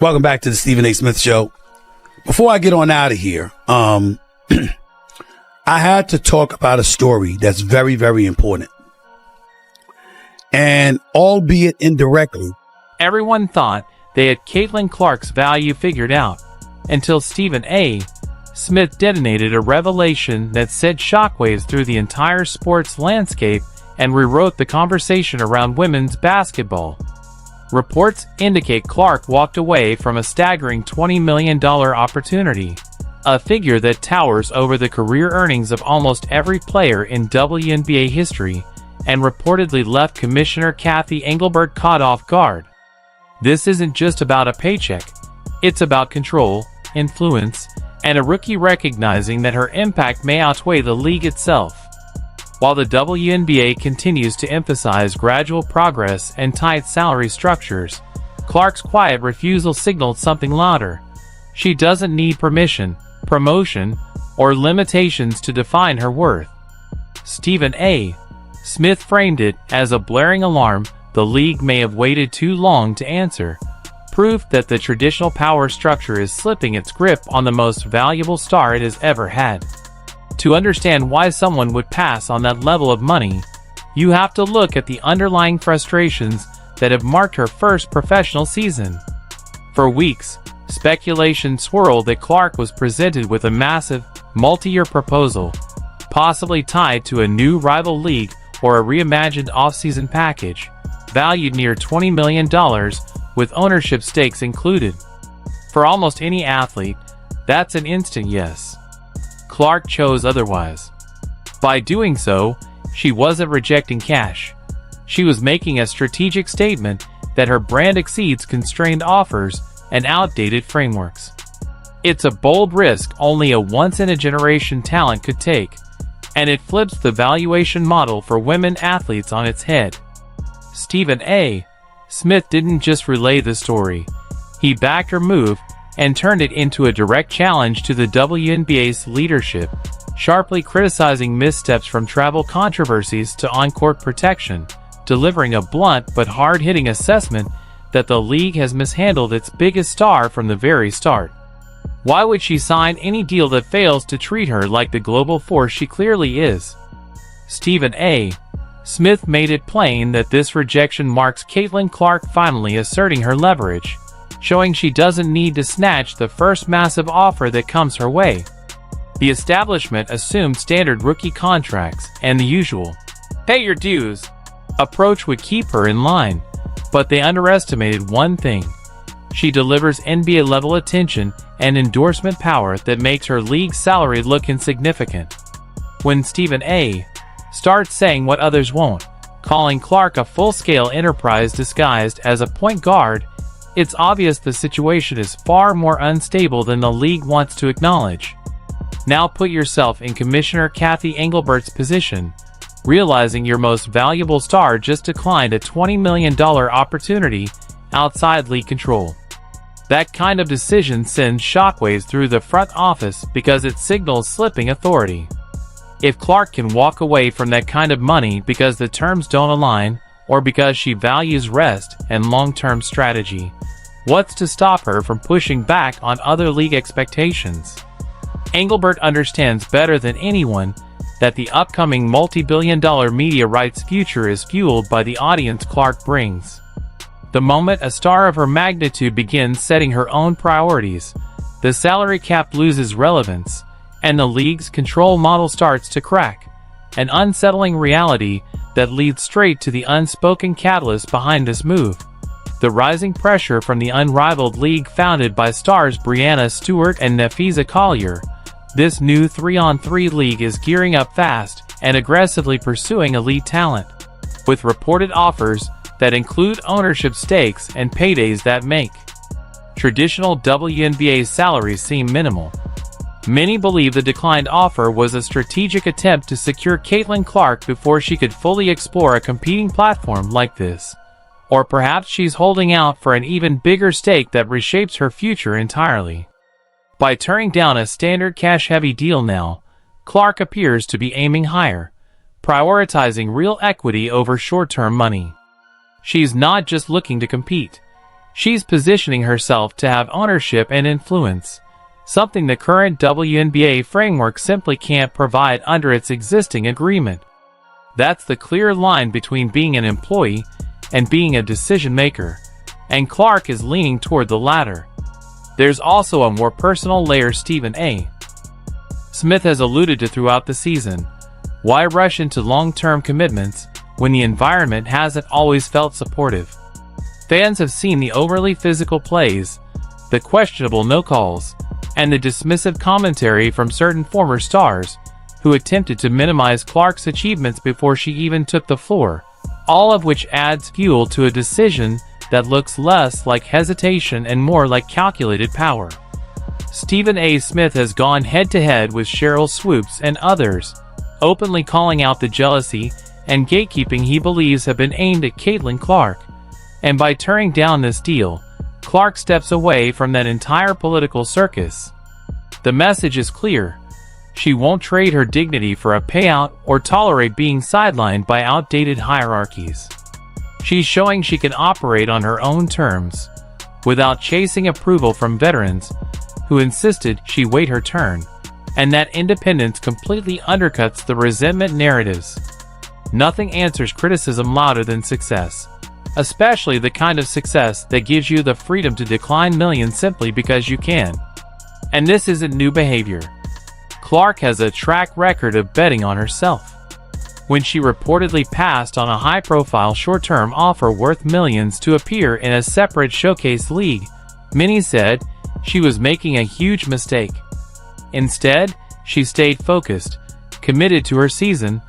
Welcome back to the Stephen A. Smith Show. Before I get on out of here, I had to talk about a story that's very, very important. And albeit indirectly, everyone thought they had Caitlin Clark's value figured out until Stephen A. Smith detonated a revelation that sent shockwaves through the entire sports landscape and rewrote the conversation around women's basketball. Reports indicate Clark walked away from a staggering $20 million opportunity, a figure that towers over the career earnings of almost every player in WNBA history, and reportedly left Commissioner Kathy Engelbert caught off guard. This isn't just about a paycheck. It's about control, influence, and a rookie recognizing that her impact may outweigh the league itself. While the WNBA continues to emphasize gradual progress and tight salary structures, Clark's quiet refusal signaled something louder. She doesn't need permission, promotion, or limitations to define her worth. Stephen A. Smith framed it as a blaring alarm the league may have waited too long to answer, proof that the traditional power structure is slipping its grip on the most valuable star it has ever had. To understand why someone would pass on that level of money, you have to look at the underlying frustrations that have marked her first professional season. For weeks, speculation swirled that Clark was presented with a massive, multi-year proposal, possibly tied to a new rival league or a reimagined off-season package, valued near $20 million, with ownership stakes included. For almost any athlete, that's an instant yes. Clark chose otherwise. By doing so, she wasn't rejecting cash. She was making a strategic statement that her brand exceeds constrained offers and outdated frameworks. It's a bold risk only a once-in-a-generation talent could take, and it flips the valuation model for women athletes on its head. Stephen A. Smith didn't just relay the story. He backed her move and turned it into a direct challenge to the WNBA's leadership, sharply criticizing missteps from travel controversies to on-court protection, delivering a blunt but hard-hitting assessment that the league has mishandled its biggest star from the very start. Why would she sign any deal that fails to treat her like the global force she clearly is? Stephen A. Smith made it plain that this rejection marks Caitlin Clark finally asserting her leverage, showing she doesn't need to snatch the first massive offer that comes her way. The establishment assumed standard rookie contracts and the usual "pay your dues" approach would keep her in line, but they underestimated one thing. She delivers NBA-level attention and endorsement power that makes her league salary look insignificant. When Stephen A. starts saying what others won't, calling Clark a full-scale enterprise disguised as a point guard, it's obvious the situation is far more unstable than the league wants to acknowledge. Now put yourself in Commissioner Kathy Engelbert's position, realizing your most valuable star just declined a $20 million opportunity outside league control. That kind of decision sends shockwaves through the front office because it signals slipping authority. If Clark can walk away from that kind of money because the terms don't align, or because she values rest and long-term strategy, what's to stop her from pushing back on other league expectations? Engelbert understands better than anyone that the upcoming multi-billion-dollar media rights future is fueled by the audience Clark brings. The moment a star of her magnitude begins setting her own priorities, the salary cap loses relevance, and the league's control model starts to crack, an unsettling reality that leads straight to the unspoken catalyst behind this move: the rising pressure from the unrivaled league founded by stars Breanna Stewart and Nafisa Collier. This new 3-on-3 league is gearing up fast and aggressively pursuing elite talent, with reported offers that include ownership stakes and paydays that make traditional WNBA salaries seem minimal. Many believe the declined offer was a strategic attempt to secure Caitlin Clark before she could fully explore a competing platform like this. Or perhaps she's holding out for an even bigger stake that reshapes her future entirely. By turning down a standard cash-heavy deal now, Clark appears to be aiming higher, prioritizing real equity over short-term money. She's not just looking to compete. She's positioning herself to have ownership and influence, something the current WNBA framework simply can't provide under its existing agreement. That's the clear line between being an employee and being a decision maker, and Clark is leaning toward the latter. There's also a more personal layer Stephen A. Smith has alluded to throughout the season. Why rush into long-term commitments when the environment hasn't always felt supportive? Fans have seen the overly physical plays, the questionable no-calls, and the dismissive commentary from certain former stars who attempted to minimize Clark's achievements before she even took the floor, all of which adds fuel to a decision that looks less like hesitation and more like calculated power. Stephen A. Smith has gone head-to-head with Sheryl Swoopes and others, openly calling out the jealousy and gatekeeping he believes have been aimed at Caitlin Clark. And by turning down this deal, Clark steps away from that entire political circus. The message is clear. She won't trade her dignity for a payout or tolerate being sidelined by outdated hierarchies. She's showing she can operate on her own terms, without chasing approval from veterans who insisted she wait her turn, and that independence completely undercuts the resentment narratives. Nothing answers criticism louder than success, especially the kind of success that gives you the freedom to decline millions simply because you can. And this isn't new behavior. Clark has a track record of betting on herself. When she reportedly passed on a high-profile short-term offer worth millions to appear in a separate showcase league, many said she was making a huge mistake. Instead, she stayed focused, committed to her season,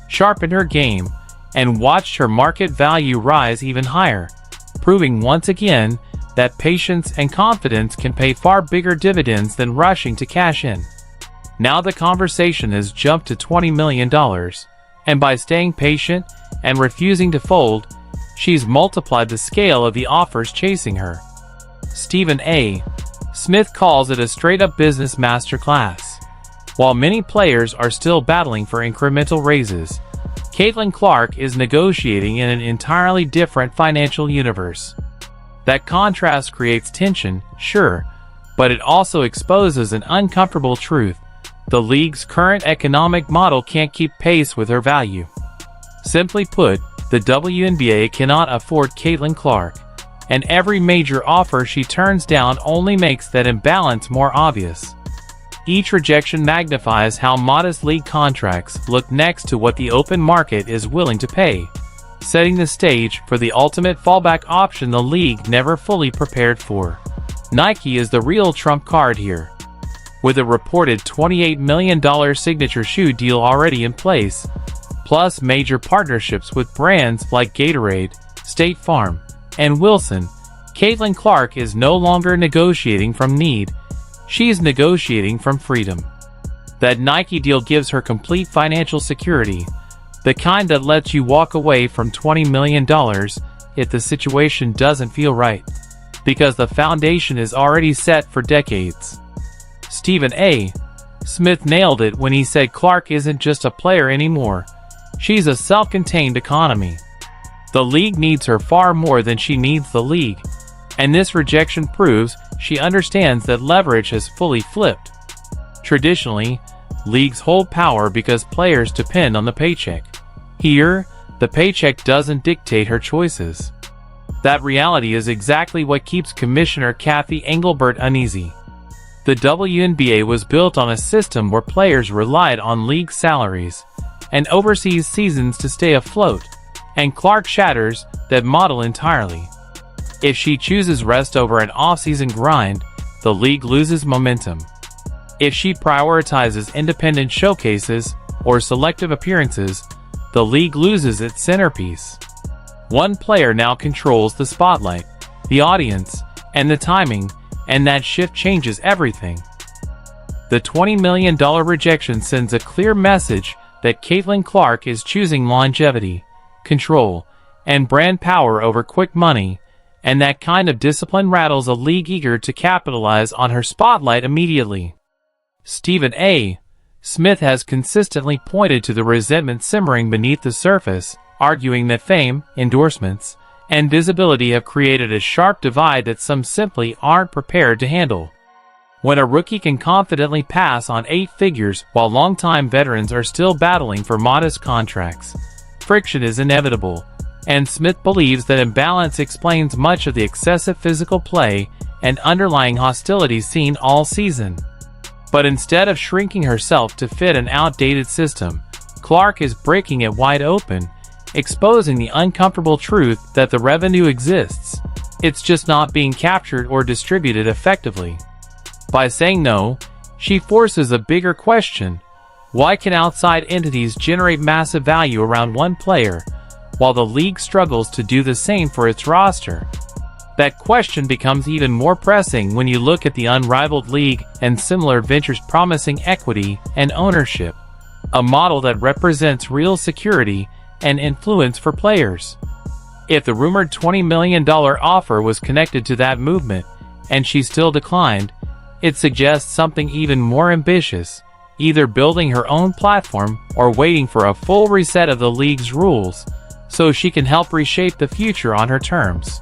sharpened her game, and watched her market value rise even higher, proving once again that patience and confidence can pay far bigger dividends than rushing to cash in. Now the conversation has jumped to $20 million, and by staying patient and refusing to fold, she's multiplied the scale of the offers chasing her. Stephen A. Smith calls it a straight-up business masterclass. While many players are still battling for incremental raises, Caitlin Clark is negotiating in an entirely different financial universe. That contrast creates tension, sure, but it also exposes an uncomfortable truth. The league's current economic model can't keep pace with her value. Simply put, the WNBA cannot afford Caitlin Clark, and every major offer she turns down only makes that imbalance more obvious. Each rejection magnifies how modest league contracts look next to what the open market is willing to pay, setting the stage for the ultimate fallback option the league never fully prepared for. Nike is the real trump card here. With a reported $28 million signature shoe deal already in place, plus major partnerships with brands like Gatorade, State Farm, and Wilson, Caitlin Clark is no longer negotiating from need. She's negotiating from freedom. That Nike deal gives her complete financial security, the kind that lets you walk away from $20 million if the situation doesn't feel right, because the foundation is already set for decades. Stephen A. Smith nailed it when he said Clark isn't just a player anymore. She's a self-contained economy. The league needs her far more than she needs the league, and this rejection proves she understands that leverage has fully flipped. Traditionally, leagues hold power because players depend on the paycheck. Here, the paycheck doesn't dictate her choices. That reality is exactly what keeps Commissioner Kathy Engelbert uneasy. The WNBA was built on a system where players relied on league salaries and overseas seasons to stay afloat, and Clark shatters that model entirely. If she chooses rest over an off-season grind, the league loses momentum. If she prioritizes independent showcases or selective appearances, the league loses its centerpiece. One player now controls the spotlight, the audience, and the timing, and that shift changes everything. The $20 million rejection sends a clear message that Caitlin Clark is choosing longevity, control, and brand power over quick money, and that kind of discipline rattles a league eager to capitalize on her spotlight immediately. Stephen A. Smith has consistently pointed to the resentment simmering beneath the surface, arguing that fame, endorsements, and visibility have created a sharp divide that some simply aren't prepared to handle. When a rookie can confidently pass on 8 figures while longtime veterans are still battling for modest contracts, friction is inevitable, and Smith believes that imbalance explains much of the excessive physical play and underlying hostility seen all season. But instead of shrinking herself to fit an outdated system, Clark is breaking it wide open, exposing the uncomfortable truth that the revenue exists. It's just not being captured or distributed effectively. By saying no, she forces a bigger question. Why can outside entities generate massive value around one player, while the league struggles to do the same for its roster? That question becomes even more pressing when you look at the unrivaled league and similar ventures promising equity and ownership, a model that represents real security and influence for players. If the rumored $20 million offer was connected to that movement, and she still declined, it suggests something even more ambitious, either building her own platform or waiting for a full reset of the league's rules, so she can help reshape the future on her terms.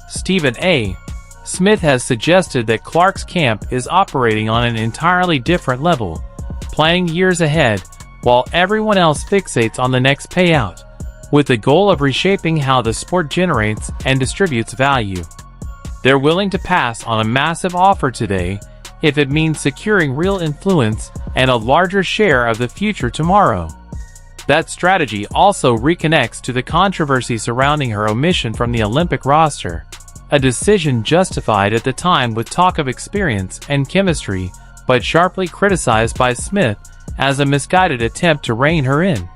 Stephen A. Smith has suggested that Clark's camp is operating on an entirely different level, planning years ahead, while everyone else fixates on the next payout, with the goal of reshaping how the sport generates and distributes value. They're willing to pass on a massive offer today if it means securing real influence and a larger share of the future tomorrow. That strategy also reconnects to the controversy surrounding her omission from the Olympic roster, a decision justified at the time with talk of experience and chemistry, but sharply criticized by Smith as a misguided attempt to rein her in.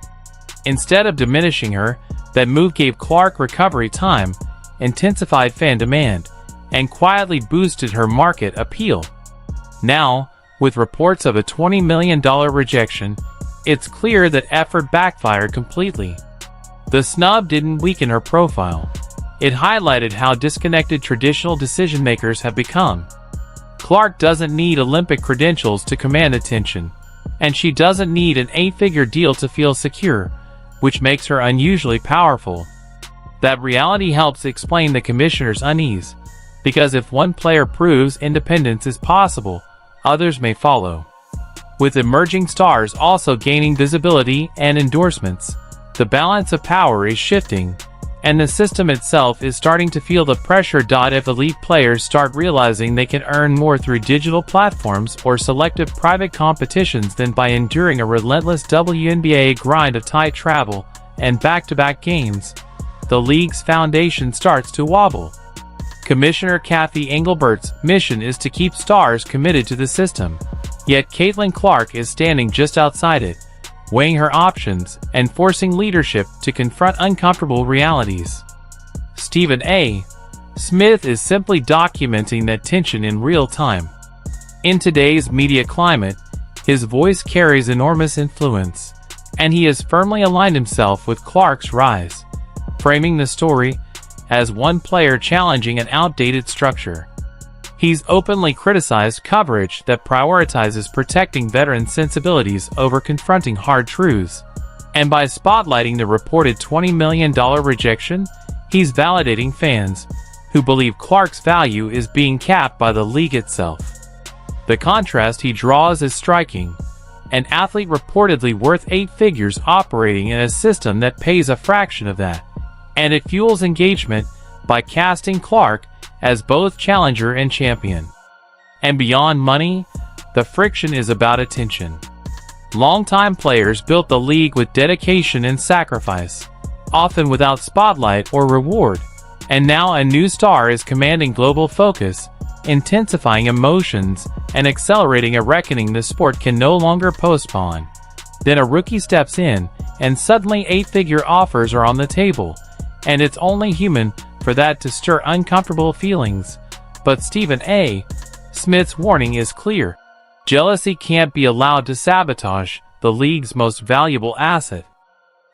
Instead of diminishing her, that move gave Clark recovery time, intensified fan demand, and quietly boosted her market appeal. Now, with reports of a $20 million rejection, it's clear that effort backfired completely. The snub didn't weaken her profile. It highlighted how disconnected traditional decision-makers have become. Clark doesn't need Olympic credentials to command attention, and she doesn't need an 8-figure deal to feel secure, which makes her unusually powerful. That reality helps explain the commissioner's unease, because if one player proves independence is possible, others may follow. With emerging stars also gaining visibility and endorsements, the balance of power is shifting, and the system itself is starting to feel the pressure. If elite players start realizing they can earn more through digital platforms or selective private competitions than by enduring a relentless WNBA grind of tight travel and back-to-back games, the league's foundation starts to wobble. Commissioner Kathy Engelbert's mission is to keep stars committed to the system, yet Caitlin Clark is standing just outside it, weighing her options and forcing leadership to confront uncomfortable realities. Stephen A. Smith is simply documenting that tension in real time. In today's media climate, his voice carries enormous influence, and he has firmly aligned himself with Clark's rise, framing the story as one player challenging an outdated structure. He's openly criticized coverage that prioritizes protecting veteran sensibilities over confronting hard truths. And by spotlighting the reported $20 million rejection, he's validating fans who believe Clark's value is being capped by the league itself. The contrast he draws is striking. An athlete reportedly worth 8 figures operating in a system that pays a fraction of that. And it fuels engagement by casting Clark as both challenger and champion. And beyond money, the friction is about attention. Longtime players built the league with dedication and sacrifice, often without spotlight or reward, and now a new star is commanding global focus, intensifying emotions, and accelerating a reckoning the sport can no longer postpone. Then a rookie steps in, and suddenly 8-figure offers are on the table, and it's only human for that to stir uncomfortable feelings. But Stephen A. Smith's warning is clear. Jealousy can't be allowed to sabotage the league's most valuable asset.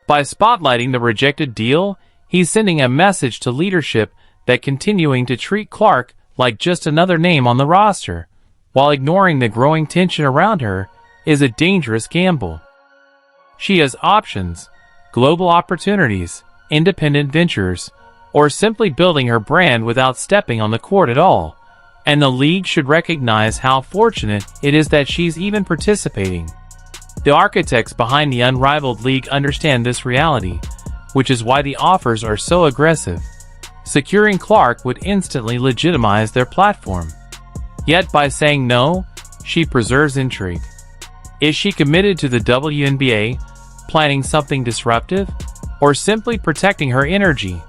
By spotlighting the rejected deal, he's sending a message to leadership that continuing to treat Clark like just another name on the roster, while ignoring the growing tension around her, is a dangerous gamble. She has options: global opportunities, independent ventures, or simply building her brand without stepping on the court at all, and the league should recognize how fortunate it is that she's even participating. The architects behind the unrivaled league understand this reality, which is why the offers are so aggressive. Securing Clark would instantly legitimize their platform. Yet by saying no, she preserves intrigue. Is she committed to the WNBA, planning something disruptive, or simply protecting her energy?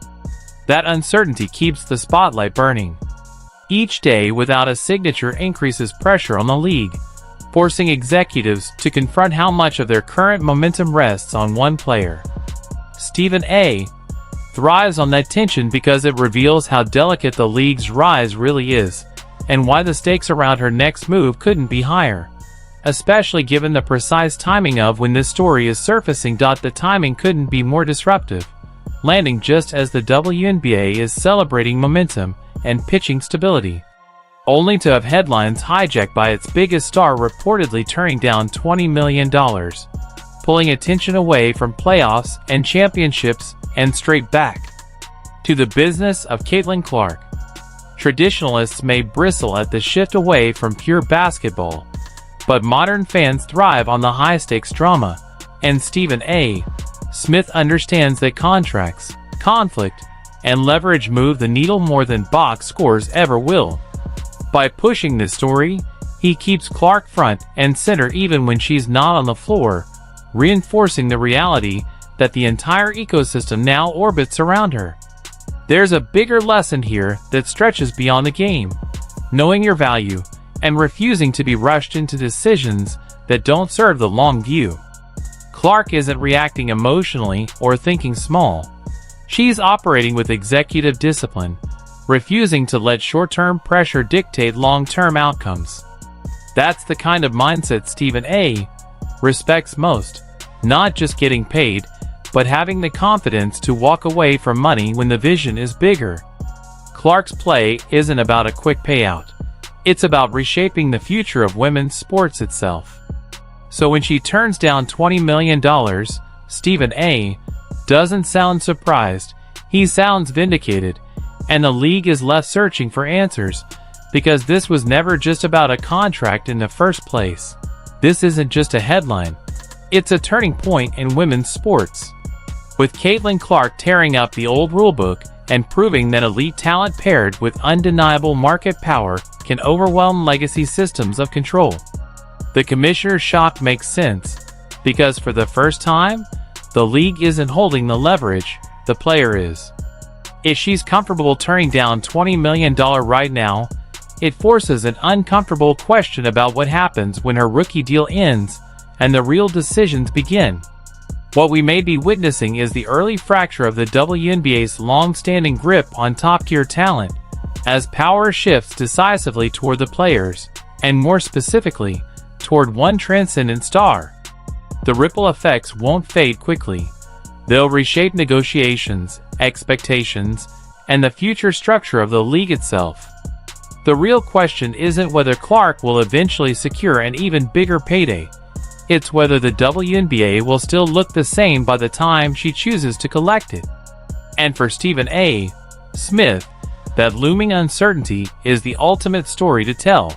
That uncertainty keeps the spotlight burning. Each day without a signature increases pressure on the league, forcing executives to confront how much of their current momentum rests on one player. Stephen A. thrives on that tension because it reveals how delicate the league's rise really is, and why the stakes around her next move couldn't be higher. Especially given the precise timing of when this story is surfacing. The timing couldn't be more disruptive, landing just as the WNBA is celebrating momentum and pitching stability, only to have headlines hijacked by its biggest star reportedly turning down $20 million, pulling attention away from playoffs and championships and straight back to the business of Caitlin Clark. Traditionalists may bristle at the shift away from pure basketball, but modern fans thrive on the high-stakes drama, and Stephen A. Smith understands that contracts, conflict, and leverage move the needle more than box scores ever will. By pushing this story, he keeps Clark front and center even when she's not on the floor, reinforcing the reality that the entire ecosystem now orbits around her. There's a bigger lesson here that stretches beyond the game: knowing your value and refusing to be rushed into decisions that don't serve the long view. Clark isn't reacting emotionally or thinking small. She's operating with executive discipline, refusing to let short-term pressure dictate long-term outcomes. That's the kind of mindset Stephen A. respects most, not just getting paid, but having the confidence to walk away from money when the vision is bigger. Clark's play isn't about a quick payout. It's about reshaping the future of women's sports itself. So when she turns down $20 million, Stephen A. doesn't sound surprised, he sounds vindicated, and the league is left searching for answers, because this was never just about a contract in the first place. This isn't just a headline. It's a turning point in women's sports, with Caitlin Clark tearing up the old rulebook and proving that elite talent paired with undeniable market power can overwhelm legacy systems of control. The commissioner's shock makes sense, because for the first time, the league isn't holding the leverage, the player is. If she's comfortable turning down $20 million right now, it forces an uncomfortable question about what happens when her rookie deal ends and the real decisions begin. What we may be witnessing is the early fracture of the WNBA's long-standing grip on top-tier talent, as power shifts decisively toward the players, and more specifically, toward one transcendent star. The ripple effects won't fade quickly. They'll reshape negotiations, expectations, and the future structure of the league itself. The real question isn't whether Clark will eventually secure an even bigger payday. It's whether the WNBA will still look the same by the time she chooses to collect it. And for Stephen A. Smith, that looming uncertainty is the ultimate story to tell.